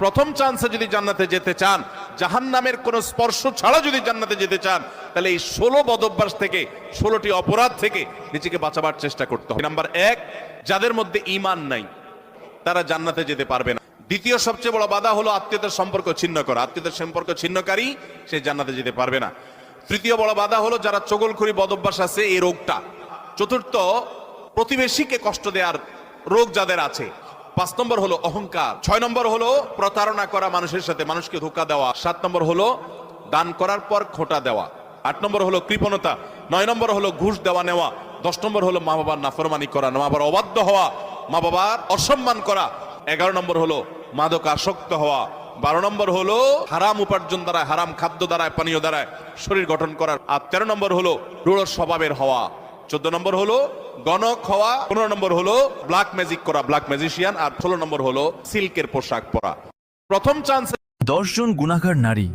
প্রথম চান্সে যদি জান্নাতে যেতে চান, জাহান্নামের কোন স্পর্শ ছাড়া যদি জান্নাতে যেতে চান, তাহলে এই 16 বদঅভ্যাস থেকে, 16টি অপরাধ থেকে নিজেকে বাঁচাবার চেষ্টা করতে হবে। নাম্বার 1, যাদের মধ্যে ঈমান নাই তারা জান্নাতে যেতে পারবে না। দ্বিতীয় সবচেয়ে বড় বাধা হলো আত্মীয়তার সম্পর্ক ছিন্ন করা। আত্মীয়তার সম্পর্ক ছিন্নকারী সে জান্নাতে যেতে পারবে না। তৃতীয় বড় বাধা হলো যারা চগলখড়ি বদঅভ্যাস আছে, এই রোগটা। চতুর্থ, প্রতিবেশীকে কষ্ট দেওয়ার রোগ যাদের আছে। 5 নম্বর হলো অহংকার। 6 নম্বর হলো প্রতারণা করা, মানুষের সাথে মানুষকে ধোঁকা দেওয়া। 7 নম্বর হলো দান করার পর খোঁটা দেওয়া। 8 নম্বর হলো কৃপণতা। 9 নম্বর হলো ঘুষ দেওয়া নেওয়া। 10 নম্বর হলো মা বাবার নাফরমানি করা, মা বাবার অবাধ্য হওয়া, মা বাবার অসম্মান করা। 11 নম্বর হলো মাদক আসক্ত হওয়া। 12 নম্বর হলো হারাম উপার্জন দ্বারা, হারাম খাদ্য দ্বারা, পানীয় দ্বারা শরীর গঠন করার। আর 13 নম্বর হলো রূঢ় স্বভাবের হওয়া। 14 নম্বর হলো গণক হওয়া। 15 নম্বর হলো ব্ল্যাক ম্যাজিক করা, ব্ল্যাক ম্যাজিশিয়ান। আর 16 নম্বর হলো সিল্কের পোশাক পরা। প্রথম চান্স 10 জন গুনাহগার নারী